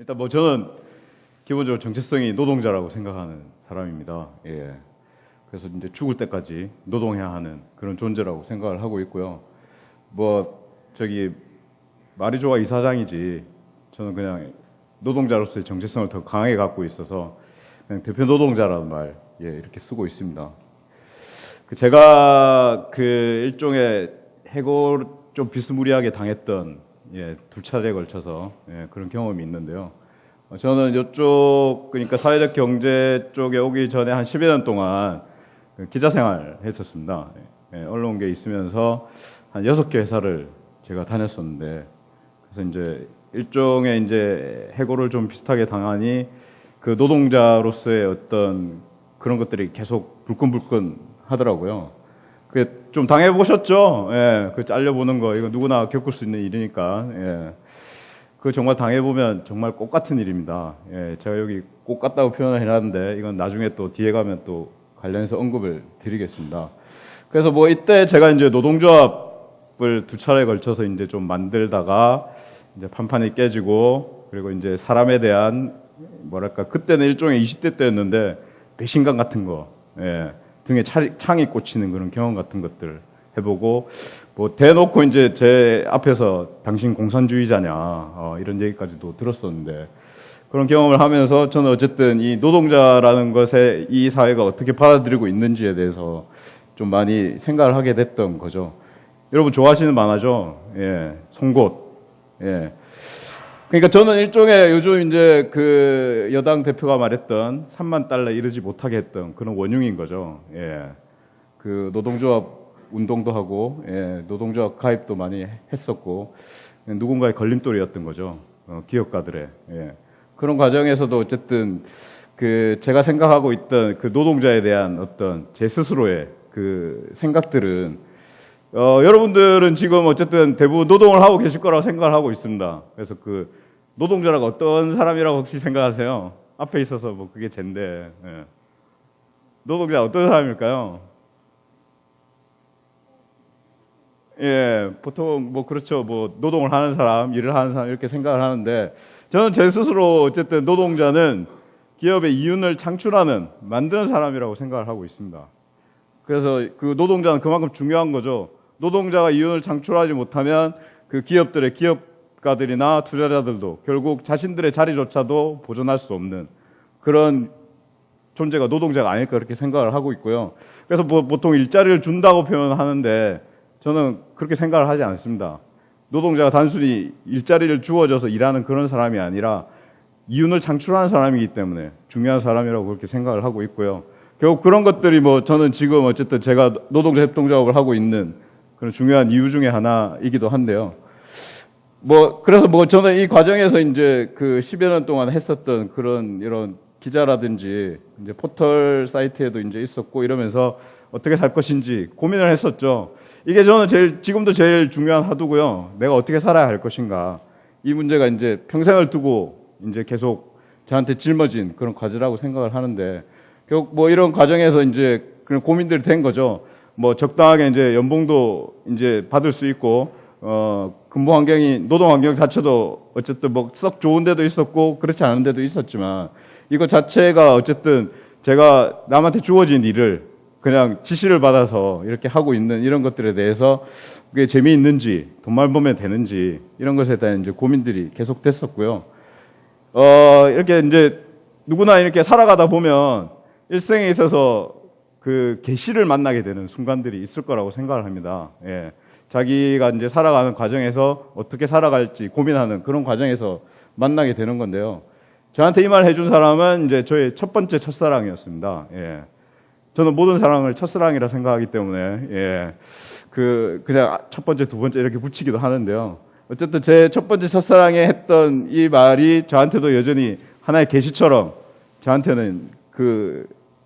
일단 뭐 저는 기본적으로 정체성이 노동자라고 생각하는 사람입니다. 예. 그래서 이제 죽을 때까지 노동해야 하는 그런 존재라고 생각을 하고 있고요. 뭐 저기 말이 좋아 이사장이지 저는 그냥 노동자로서의 정체성을 더 강하게 갖고 있어서 그냥 대표 노동자라는 말 이렇게 쓰고 있습니다. 제가 그 일종의 해고를 좀 비스무리하게 당했던 두 차례에 걸쳐서 그런 경험이 있는데요. 저는 이쪽 그러니까 사회적 경제 쪽에 오기 전에 한 10여 년 동안 기자 생활 했었습니다. 언론계에 있으면서 한 6개 회사를 제가 다녔었는데 그래서 이제 일종의 이제 해고를 좀 비슷하게 당하니 그 노동자로서의 어떤 그런 것들이 계속 불끈불끈 하더라고요. 그 좀 당해보셨죠? 그 잘려보는 거 이거 누구나 겪을 수 있는 일이니까. 그 정말 당해보면 정말 꽃 같은 일입니다. 제가 여기 꽃 같다고 표현을 해놨는데 이건 나중에 또 뒤에 가면 또 관련해서 언급을 드리겠습니다. 그래서 뭐 이때 제가 이제 노동조합을 2차례에 걸쳐서 이제 좀 만들다가 이제 판판이 깨지고 그리고 이제 사람에 대한 뭐랄까 그때는 일종의 20대 때였는데 배신감 같은 거, 등에 창이 꽂히는 그런 경험 같은 것들 해보고 뭐 대놓고 이제 제 앞에서 당신 공산주의자냐 이런 얘기까지도 들었었는데 그런 경험을 하면서 저는 어쨌든 이 노동자라는 것에 이 사회가 어떻게 받아들이고 있는지에 대해서 좀 많이 생각을 하게 됐던 거죠. 여러분 좋아하시는 만화죠? 송곳. 그러니까 저는 일종의 요즘 이제 그 여당 대표가 말했던 3만 달러에 이르지 못하게 했던 그런 원흉인 거죠. 그 노동조합 운동도 하고, 노동조합 가입도 많이 했었고, 누군가의 걸림돌이었던 거죠. 기업가들의. 그런 과정에서도 어쨌든 그 제가 생각하고 있던 그 노동자에 대한 어떤 제 스스로의 그 생각들은 여러분들은 지금 어쨌든 대부분 노동을 하고 계실 거라고 생각을 하고 있습니다. 그래서 그 노동자라고 어떤 사람이라고 혹시 생각하세요? 앞에 있어서 뭐 그게 젠데. 노동자 어떤 사람일까요? 보통 뭐 그렇죠. 뭐 노동을 하는 사람, 일을 하는 사람 이렇게 생각을 하는데 저는 제 스스로 어쨌든 노동자는 기업의 이윤을 창출하는, 만드는 사람이라고 생각을 하고 있습니다. 그래서 그 노동자는 그만큼 중요한 거죠. 노동자가 이윤을 창출하지 못하면 그 기업들의 기업가들이나 투자자들도 결국 자신들의 자리조차도 보존할 수 없는 그런 존재가 노동자가 아닐까 그렇게 생각을 하고 있고요. 그래서 뭐 보통 일자리를 준다고 표현하는데 저는 그렇게 생각을 하지 않습니다. 노동자가 단순히 일자리를 주어져서 일하는 그런 사람이 아니라 이윤을 창출하는 사람이기 때문에 중요한 사람이라고 그렇게 생각을 하고 있고요. 결국 그런 것들이 뭐 저는 지금 어쨌든 제가 노동자 협동조합을 하고 있는 그런 중요한 이유 중에 하나이기도 한데요. 뭐 그래서 뭐 저는 이 과정에서 이제 그 10여 년 동안 했었던 그런 이런 기자라든지 이제 포털 사이트에도 이제 있었고 이러면서 어떻게 살 것인지 고민을 했었죠. 이게 저는 지금도 제일 중요한 화두고요. 내가 어떻게 살아야 할 것인가. 이 문제가 이제 평생을 두고 이제 계속 저한테 짊어진 그런 과제라고 생각을 하는데 결국 뭐 이런 과정에서 이제 그런 고민들이 된 거죠. 뭐 적당하게 이제 연봉도 이제 받을 수 있고, 근무 환경이, 노동 환경 자체도 어쨌든 뭐 썩 좋은 데도 있었고, 그렇지 않은 데도 있었지만, 이거 자체가 어쨌든 제가 남한테 주어진 일을 그냥 지시를 받아서 이렇게 하고 있는 이런 것들에 대해서 그게 재미있는지, 돈만 벌면 되는지, 이런 것에 대한 이제 고민들이 계속 됐었고요. 이렇게 이제 누구나 이렇게 살아가다 보면 일생에 있어서 그 계시를 만나게 되는 순간들이 있을 거라고 생각을 합니다. 자기가 이제 살아가는 과정에서 어떻게 살아갈지 고민하는 그런 과정에서 만나게 되는 건데요. 저한테 이 말 해준 사람은 이제 저의 첫 번째 첫사랑이었습니다. 저는 모든 사랑을 첫사랑이라 생각하기 때문에, 그냥 첫 번째, 두 번째 이렇게 붙이기도 하는데요. 어쨌든 제 첫 번째 첫사랑에 했던 이 말이 저한테도 여전히 하나의 계시처럼 저한테는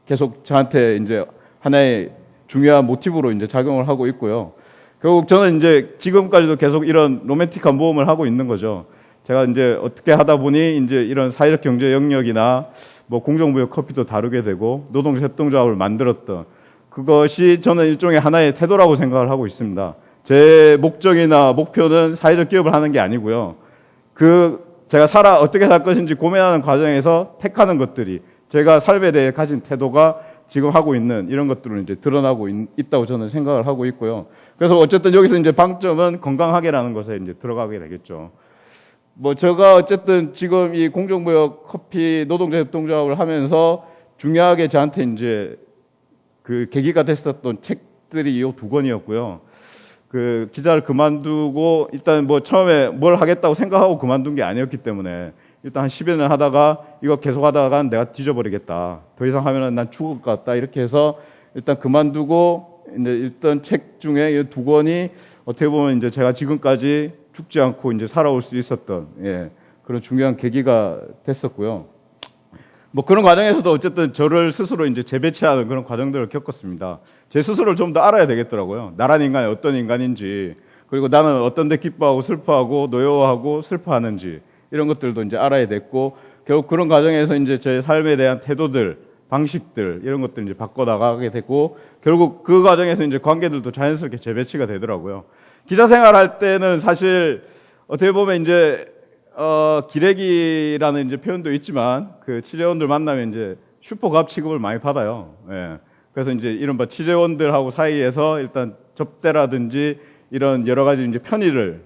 계속 저한테 이제 하나의 중요한 모티브로 이제 작용을 하고 있고요. 결국 저는 이제 지금까지도 계속 이런 로맨틱한 모험을 하고 있는 거죠. 제가 이제 어떻게 하다 보니 이제 이런 사회적 경제 영역이나 뭐 공정무역 커피도 다루게 되고 노동자 협동조합을 만들었던 그것이 저는 일종의 하나의 태도라고 생각을 하고 있습니다. 제 목적이나 목표는 사회적 기업을 하는 게 아니고요. 그 제가 어떻게 살 것인지 고민하는 과정에서 택하는 것들이 제가 삶에 대해 가진 태도가 지금 하고 있는 이런 것들은 이제 드러나고 있다고 저는 생각을 하고 있고요. 그래서 어쨌든 여기서 이제 방점은 건강하게라는 것에 이제 들어가게 되겠죠. 뭐 제가 어쨌든 지금 이 공정무역 커피 노동자 협동조합을 하면서 중요하게 저한테 이제 그 계기가 됐었던 책들이 이 두 권이었고요. 그 기자를 그만두고 일단 뭐 처음에 뭘 하겠다고 생각하고 그만둔 게 아니었기 때문에 일단 한 10여 년 하다가 이거 계속 하다가 내가 뒤져버리겠다. 더 이상 하면은 난 죽을 것 같다. 이렇게 해서 일단 그만두고 이제 일단 책 중에 이 두 권이 어떻게 보면 이제 제가 지금까지 죽지 않고 이제 살아올 수 있었던 그런 중요한 계기가 됐었고요. 뭐 그런 과정에서도 어쨌든 저를 스스로 이제 재배치하는 그런 과정들을 겪었습니다. 제 스스로를 좀 더 알아야 되겠더라고요. 나란 인간이 어떤 인간인지, 그리고 나는 어떤 데 기뻐하고 슬퍼하고 노여워하고 슬퍼하는지 이런 것들도 이제 알아야 됐고, 결국 그런 과정에서 이제 제 삶에 대한 태도들, 방식들 이런 것들 이제 바꿔나가게 되고, 결국 그 과정에서 이제 관계들도 자연스럽게 재배치가 되더라고요. 기자 생활할 때는 사실 어떻게 보면 이제 기레기라는 이제 표현도 있지만 그 취재원들 만나면 이제 슈퍼갑 취급을 많이 받아요. 그래서 이제 이른바 취재원들하고 사이에서 일단 접대라든지 이런 여러 가지 이제 편의를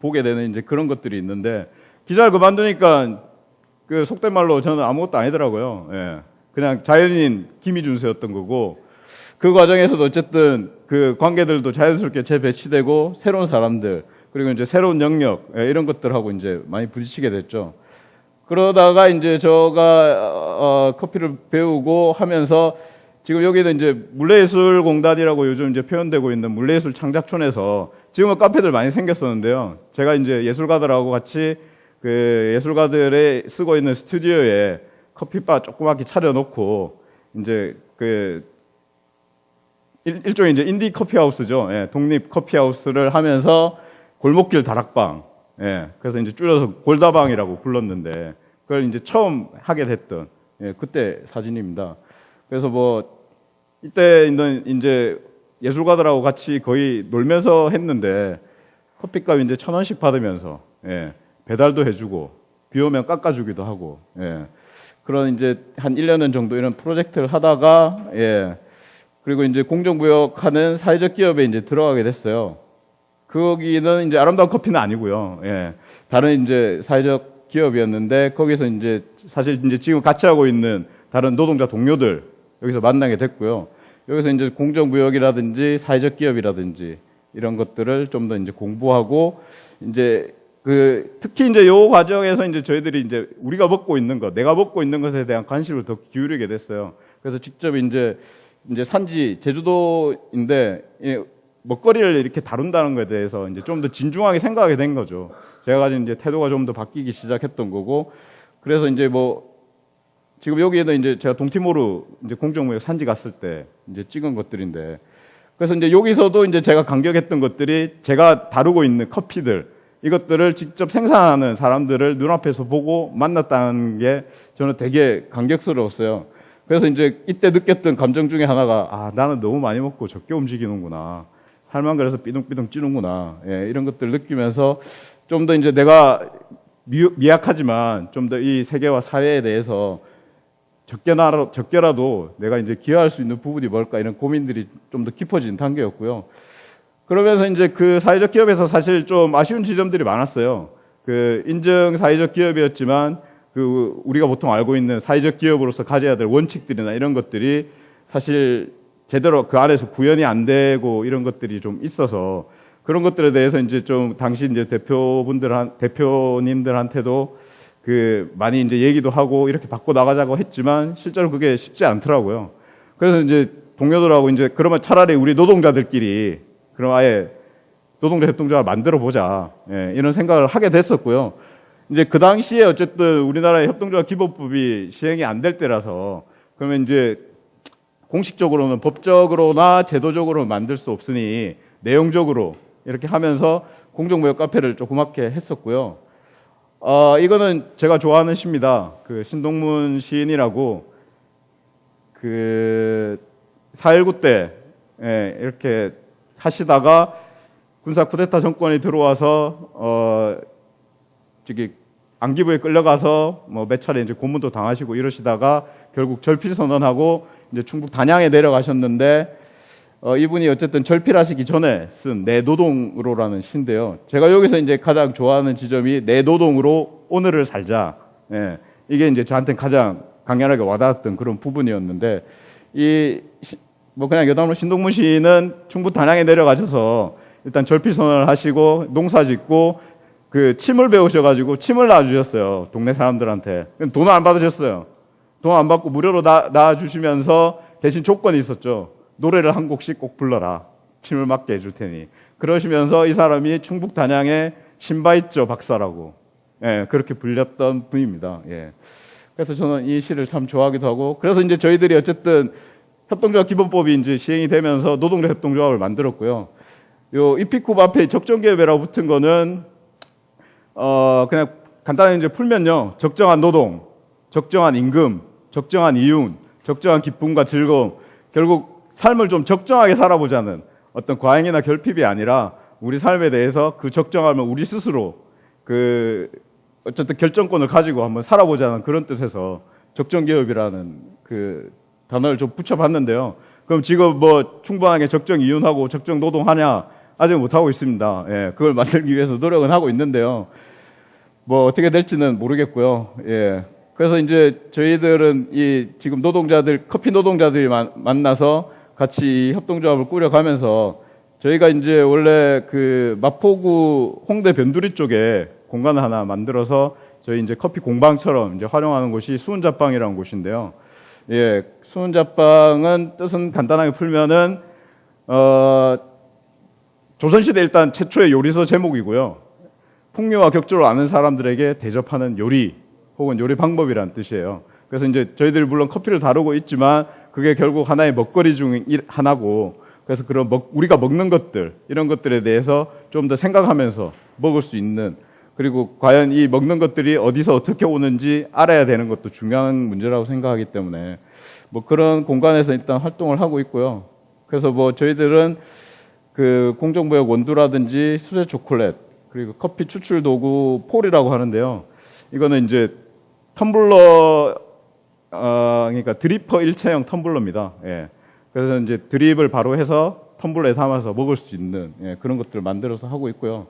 보게 되는 이제 그런 것들이 있는데, 기자를 그만두니까 그 속된 말로 저는 아무것도 아니더라고요. 그냥 자연인 김희준수였던 거고, 그 과정에서도 어쨌든 그 관계들도 자연스럽게 재배치되고 새로운 사람들, 그리고 이제 새로운 영역 이런 것들하고 이제 많이 부딪히게 됐죠. 그러다가 이제 제가 커피를 배우고 하면서 지금 여기는 이제 물레예술공단이라고 요즘 이제 표현되고 있는 물레예술 창작촌에서 지금은 카페들 많이 생겼었는데요. 제가 이제 예술가들하고 같이 그 예술가들의 쓰고 있는 스튜디오에 커피바 조그맣게 차려놓고 이제 그 일종의 이제 인디 커피하우스죠. 독립 커피하우스를 하면서 골목길 다락방, 그래서 이제 줄여서 골다방이라고 불렀는데, 그걸 이제 처음 하게 됐던, 그때 사진입니다. 그래서 뭐, 이때는 이제 예술가들하고 같이 거의 놀면서 했는데, 커피값 이제 1,000원씩 받으면서, 배달도 해주고, 비 오면 깎아주기도 하고, 그런 이제 한 1년 정도 이런 프로젝트를 하다가, 그리고 이제 공정무역하는 사회적 기업에 이제 들어가게 됐어요. 거기는 이제 아름다운 커피는 아니고요. 다른 이제 사회적 기업이었는데, 거기서 이제 사실 이제 지금 같이 하고 있는 다른 노동자 동료들 여기서 만나게 됐고요. 여기서 이제 공정무역이라든지 사회적 기업이라든지 이런 것들을 좀 더 이제 공부하고, 이제 특히 이제 요 과정에서 이제 저희들이 이제 우리가 먹고 있는 것, 내가 먹고 있는 것에 대한 관심을 더 기울이게 됐어요. 그래서 직접 이제 산지 제주도인데 먹거리를 이렇게 다룬다는 것에 대해서 이제 좀 더 진중하게 생각하게 된 거죠. 제가 가진 이제 태도가 좀 더 바뀌기 시작했던 거고, 그래서 이제 뭐 지금 여기에는 이제 제가 동티모르 이제 공정무역 산지 갔을 때 이제 찍은 것들인데, 그래서 이제 여기서도 이제 제가 감격했던 것들이 제가 다루고 있는 커피들, 이것들을 직접 생산하는 사람들을 눈앞에서 보고 만났다는 게 저는 되게 감격스러웠어요. 그래서 이제 이때 느꼈던 감정 중에 하나가, 나는 너무 많이 먹고 적게 움직이는구나. 살만 그래서 삐둥삐둥 찌는구나. 이런 것들 느끼면서 좀 더 이제 내가 미약하지만 좀 더 이 세계와 사회에 대해서 적게라도 내가 이제 기여할 수 있는 부분이 뭘까, 이런 고민들이 좀 더 깊어진 단계였고요. 그러면서 이제 그 사회적 기업에서 사실 좀 아쉬운 지점들이 많았어요. 그 인증 사회적 기업이었지만 그 우리가 보통 알고 있는 사회적 기업으로서 가져야 될 원칙들이나 이런 것들이 사실 제대로 그 안에서 구현이 안 되고 이런 것들이 좀 있어서, 그런 것들에 대해서 이제 좀 당시 이제 대표님들한테도 많이 이제 얘기도 하고 이렇게 바꿔 나가자고 했지만 실제로 그게 쉽지 않더라고요. 그래서 이제 동료들하고 이제 그러면 차라리 우리 노동자들끼리 그럼 아예 노동자 협동조합을 만들어 보자, 이런 생각을 하게 됐었고요. 이제 그 당시에 어쨌든 우리나라의 협동조합 기본법이 시행이 안 될 때라서, 그러면 이제 공식적으로는 법적으로나 제도적으로 만들 수 없으니 내용적으로 이렇게 하면서 공정무역 카페를 조그맣게 했었고요. 이거는 제가 좋아하는 시입니다. 그 신동문 시인이라고 4.19 때 이렇게 하시다가 군사 쿠데타 정권이 들어와서 안기부에 끌려가서 뭐 몇 차례 이제 고문도 당하시고 이러시다가 결국 절필 선언하고 이제 충북 단양에 내려가셨는데 이분이 어쨌든 절필하시기 전에 쓴 내 노동으로라는 시인데요. 제가 여기서 이제 가장 좋아하는 지점이 내 노동으로 오늘을 살자. 예, 이게 이제 저한테는 가장 강렬하게 와닿았던 그런 부분이었는데 뭐 그냥 여담으로 신동문 시인은 충북 단양에 내려가셔서 일단 절필 선언을 하시고 농사 짓고 그 침을 배우셔가지고 침을 놔주셨어요. 동네 사람들한테. 돈을 안 받으셨어요. 돈 안 받고 무료로 놔주시면서 대신 조건이 있었죠. 노래를 한 곡씩 꼭 불러라. 침을 맞게 해줄 테니. 그러시면서 이 사람이 충북 단양의 신바이쩌 박사라고, 예, 그렇게 불렸던 분입니다. 예. 그래서 저는 이 시를 참 좋아하기도 하고, 그래서 이제 저희들이 어쨌든 협동조합 기본법이 이제 시행이 되면서 노동자 협동조합을 만들었고요. 요 이피쿱 앞에 적정기업이라고 붙은 거는, 그냥 간단히 이제 풀면요. 적정한 노동, 적정한 임금, 적정한 이윤, 적정한 기쁨과 즐거움, 결국 삶을 좀 적정하게 살아보자는 어떤 과잉이나 결핍이 아니라 우리 삶에 대해서 그 적정함을 우리 스스로 어쨌든 결정권을 가지고 한번 살아보자는 그런 뜻에서 적정기업이라는 그 단어를 좀 붙여봤는데요. 그럼 지금 뭐 충분하게 적정 이윤하고 적정 노동하냐? 아직 못하고 있습니다. 예, 그걸 만들기 위해서 노력은 하고 있는데요. 뭐 어떻게 될지는 모르겠고요. 예. 그래서 이제 저희들은 지금 커피 노동자들이 만나서 같이 협동조합을 꾸려가면서 저희가 이제 원래 그 마포구 홍대 변두리 쪽에 공간을 하나 만들어서 저희 이제 커피 공방처럼 이제 활용하는 곳이 수은자빵이라는 곳인데요. 예, 수은자빵은 뜻은 간단하게 풀면은, 조선시대 일단 최초의 요리서 제목이고요. 풍류와 격조를 아는 사람들에게 대접하는 요리 혹은 요리 방법이라는 뜻이에요. 그래서 이제 저희들이 물론 커피를 다루고 있지만 그게 결국 하나의 먹거리 중 하나고, 그래서 그런 우리가 먹는 것들, 이런 것들에 대해서 좀 더 생각하면서 먹을 수 있는, 그리고 과연 이 먹는 것들이 어디서 어떻게 오는지 알아야 되는 것도 중요한 문제라고 생각하기 때문에 뭐 그런 공간에서 일단 활동을 하고 있고요. 그래서 뭐 저희들은 그 공정부역 원두라든지 수제 초콜릿, 그리고 커피 추출 도구 폴이라고 하는데요. 이거는 이제 텀블러, 그러니까 드리퍼 일체형 텀블러입니다. 예. 그래서 이제 드립을 바로 해서 텀블러에 담아서 먹을 수 있는, 예, 그런 것들을 만들어서 하고 있고요.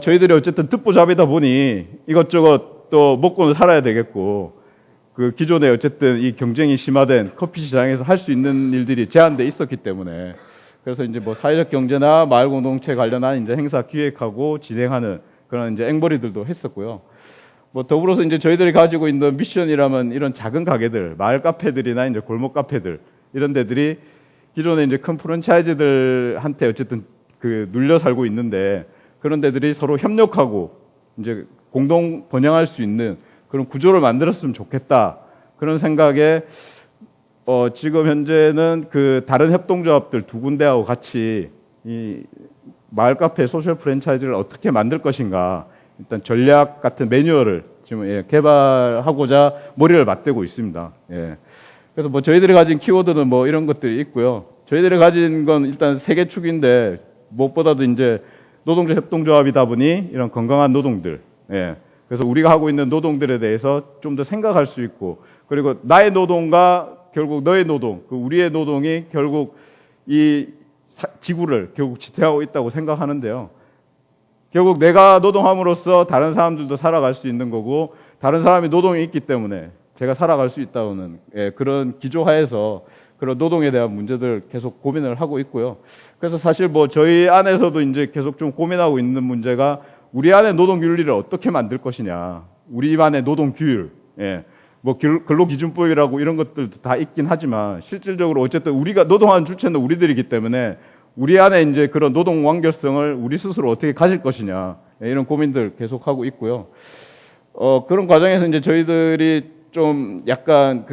저희들이 어쨌든 듣보잡이다 보니 이것저것 또 먹고는 살아야 되겠고, 그 기존에 어쨌든 이 경쟁이 심화된 커피 시장에서 할 수 있는 일들이 제한돼 있었기 때문에, 그래서 이제 뭐 사회적 경제나 마을 공동체 관련한 이제 행사 기획하고 진행하는 그런 이제 앵벌이들도 했었고요. 뭐 더불어서 이제 저희들이 가지고 있는 미션이라면 이런 작은 가게들, 마을 카페들이나 이제 골목 카페들, 이런 데들이 기존에 이제 큰 프랜차이즈들한테 어쨌든 그 눌려 살고 있는데, 그런 데들이 서로 협력하고 이제 공동 번영할 수 있는 그런 구조를 만들었으면 좋겠다. 그런 생각에 지금 현재는 그 다른 협동조합들 두 군데하고 같이 이 마을 카페 소셜 프랜차이즈를 어떻게 만들 것인가, 일단 전략 같은 매뉴얼을 지금, 예, 개발하고자 머리를 맞대고 있습니다. 예. 그래서 뭐 저희들이 가진 키워드는 뭐 이런 것들이 있고요. 저희들이 가진 건 일단 세 개 축인데, 무엇보다도 이제 노동자 협동조합이다 보니 이런 건강한 노동들, 예. 그래서 우리가 하고 있는 노동들에 대해서 좀 더 생각할 수 있고, 그리고 나의 노동과 결국 너의 노동, 그 우리의 노동이 결국 이 지구를 결국 지탱하고 있다고 생각하는데요. 결국 내가 노동함으로써 다른 사람들도 살아갈 수 있는 거고, 다른 사람이 노동이 있기 때문에 제가 살아갈 수 있다는, 예, 그런 기조하에서 그런 노동에 대한 문제들 계속 고민을 하고 있고요. 그래서 사실 뭐 저희 안에서도 이제 계속 좀 고민하고 있는 문제가, 우리 안에 노동 윤리를 어떻게 만들 것이냐, 우리만의 노동 규율, 예, 뭐 근로기준법이라고 이런 것들도 다 있긴 하지만 실질적으로 어쨌든 우리가 노동하는 주체는 우리들이기 때문에 우리 안에 이제 그런 노동 완결성을 우리 스스로 어떻게 가질 것이냐, 예, 이런 고민들 계속하고 있고요. 그런 과정에서 이제 저희들이 좀 약간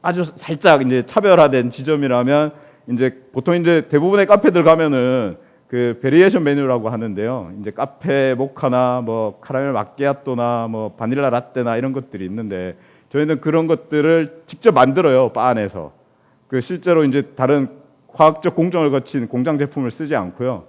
아주 살짝 이제 차별화된 지점이라면, 이제 보통 이제 대부분의 카페들 가면은 그 베리에이션 메뉴라고 하는데요. 이제 카페 모카나 뭐 카라멜 마끼아또나 뭐 바닐라 라떼나 이런 것들이 있는데, 저희는 그런 것들을 직접 만들어요, 바 안에서. 실제로 이제 다른 화학적 공정을 거친 공장 제품을 쓰지 않고요.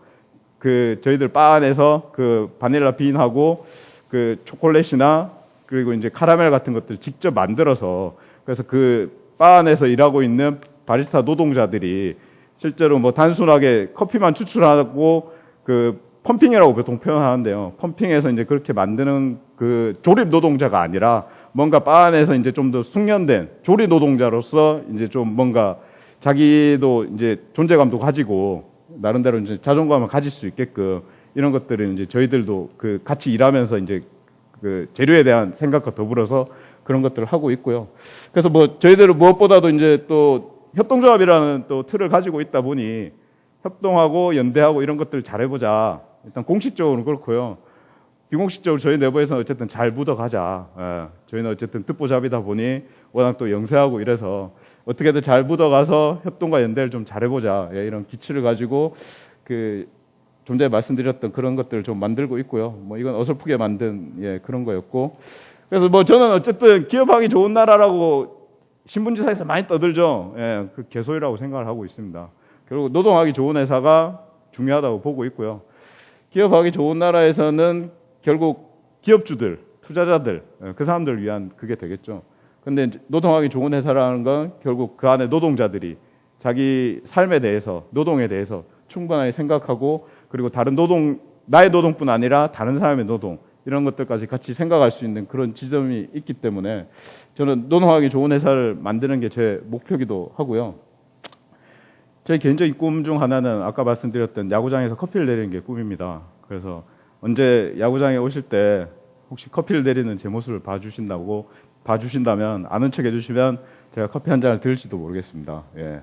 저희들 바 안에서 그 바닐라 빈하고 그 초콜릿이나 그리고 이제 카라멜 같은 것들 직접 만들어서 그래서 그 바 안에서 일하고 있는 바리스타 노동자들이 실제로 뭐 단순하게 커피만 추출하고 그 펌핑이라고 보통 표현하는데요. 펌핑해서 이제 그렇게 만드는 그 조립 노동자가 아니라 뭔가 바 안에서 이제 좀 더 숙련된 조립 노동자로서 이제 좀 뭔가 자기도 이제 존재감도 가지고 나름대로 이제 자존감을 가질 수 있게끔 이런 것들은 이제 저희들도 그 같이 일하면서 이제 그 재료에 대한 생각과 더불어서 그런 것들을 하고 있고요. 그래서 뭐 저희들은 무엇보다도 이제 또 협동조합이라는 또 틀을 가지고 있다 보니 협동하고 연대하고 이런 것들을 잘해보자. 일단 공식적으로는 그렇고요. 비공식적으로 저희 내부에서는 어쨌든 잘 묻어가자. 예. 저희는 어쨌든 듣보잡이다 보니 워낙 또 영세하고 이래서 어떻게든 잘 묻어가서 협동과 연대를 좀 잘해보자. 예. 이런 기치를 가지고 그 좀 전에 말씀드렸던 그런 것들을 좀 만들고 있고요. 뭐 이건 어설프게 만든 예, 그런 거였고. 그래서 뭐 저는 어쨌든 기업하기 좋은 나라라고 신문지사에서 많이 떠들죠. 예, 그 개소리라고 생각을 하고 있습니다. 결국 노동하기 좋은 회사가 중요하다고 보고 있고요. 기업하기 좋은 나라에서는 결국 기업주들, 투자자들, 그 사람들을 위한 그게 되겠죠. 근데 노동하기 좋은 회사라는 건 결국 그 안에 노동자들이 자기 삶에 대해서, 노동에 대해서 충분하게 생각하고 그리고 다른 노동, 나의 노동뿐 아니라 다른 사람의 노동, 이런 것들까지 같이 생각할 수 있는 그런 지점이 있기 때문에 저는 노동하기 좋은 회사를 만드는 게 제 목표이기도 하고요. 제 개인적인 꿈 중 하나는 아까 말씀드렸던 야구장에서 커피를 내리는 게 꿈입니다. 그래서 언제 야구장에 오실 때 혹시 커피를 내리는 제 모습을 봐주신다면 아는 척 해주시면 제가 커피 한 잔을 드릴지도 모르겠습니다. 예.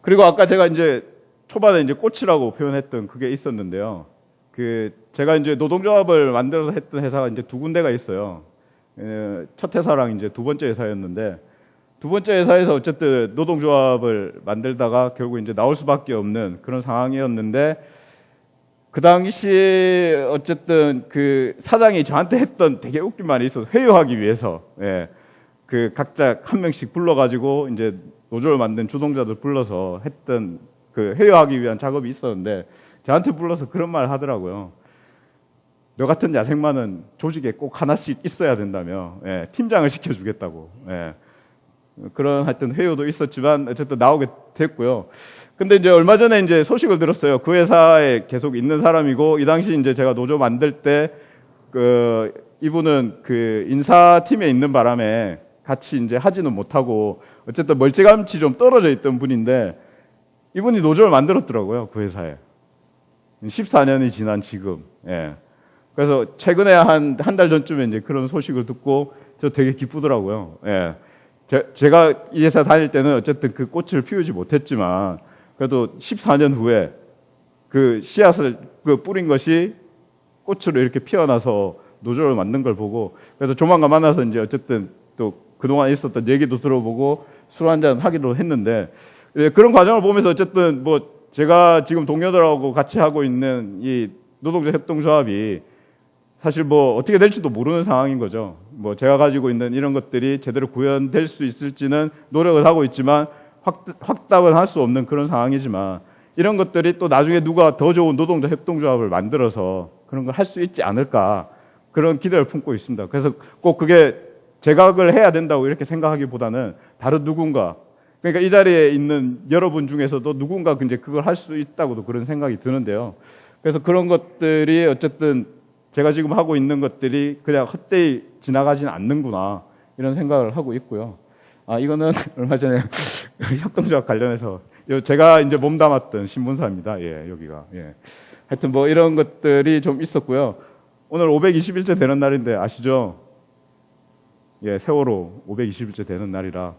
그리고 아까 제가 이제 초반에 이제 꽃이라고 표현했던 그게 있었는데요. 그 제가 이제 노동조합을 만들어서 했던 회사가 이제 두 군데가 있어요. 첫 회사랑 이제 두 번째 회사였는데 두 번째 회사에서 어쨌든 노동조합을 만들다가 결국 이제 나올 수밖에 없는 그런 상황이었는데 그 당시 어쨌든 그 사장이 저한테 했던 되게 웃긴 말이 있어서 회유하기 위해서 예, 그 각자 한 명씩 불러가지고 이제 노조를 만든 주동자들 불러서 했던 그 회유하기 위한 작업이 있었는데 저한테 불러서 그런 말 하더라고요. 너 같은 야생마는 조직에 꼭 하나씩 있어야 된다며 예, 팀장을 시켜주겠다고 예. 그런 하여튼 회유도 있었지만 어쨌든 나오게 됐고요. 근데 이제 얼마 전에 이제 소식을 들었어요. 그 회사에 계속 있는 사람이고 이 당시 이제 제가 노조 만들 때 그 이분은 그 인사팀에 있는 바람에 같이 이제 하지는 못하고 어쨌든 멀찌감치 좀 떨어져 있던 분인데 이분이 노조를 만들었더라고요. 그 회사에. 14년이 지난 지금. 예. 그래서 최근에 한 달 전쯤에 이제 그런 소식을 듣고 저 되게 기쁘더라고요. 예. 제가 이 회사 다닐 때는 어쨌든 그 꽃을 피우지 못했지만 그래도 14년 후에 그 씨앗을 그 뿌린 것이 꽃으로 이렇게 피어나서 노조를 만든 걸 보고 그래서 조만간 만나서 이제 어쨌든 또 그동안 있었던 얘기도 들어보고 술 한잔 하기도 했는데 예, 그런 과정을 보면서 어쨌든 뭐 제가 지금 동료들하고 같이 하고 있는 이 노동자 협동조합이 사실 뭐 어떻게 될지도 모르는 상황인 거죠. 뭐 제가 가지고 있는 이런 것들이 제대로 구현될 수 있을지는 노력을 하고 있지만 확답은 할 수 없는 그런 상황이지만 이런 것들이 또 나중에 누가 더 좋은 노동자 협동조합을 만들어서 그런 걸 할 수 있지 않을까 그런 기대를 품고 있습니다. 그래서 꼭 그게 제가 그걸 해야 된다고 이렇게 생각하기보다는 다른 누군가 그러니까 이 자리에 있는 여러분 중에서도 누군가 이제 그걸 할 수 있다고도 그런 생각이 드는데요. 그래서 그런 것들이 어쨌든 제가 지금 하고 있는 것들이 그냥 헛되이 지나가지는 않는구나 이런 생각을 하고 있고요. 아 이거는 얼마 전에 협동조합 관련해서 제가 이제 몸담았던 신문사입니다. 예, 여기가. 예. 하여튼 뭐 이런 것들이 좀 있었고요. 오늘 520일째 되는 날인데 아시죠? 예, 세월호 520일째 되는 날이라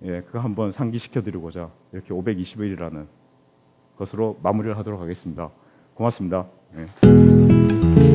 예, 그거 한번 상기시켜 드리고자 이렇게 520일이라는 것으로 마무리를 하도록 하겠습니다. 고맙습니다. 예.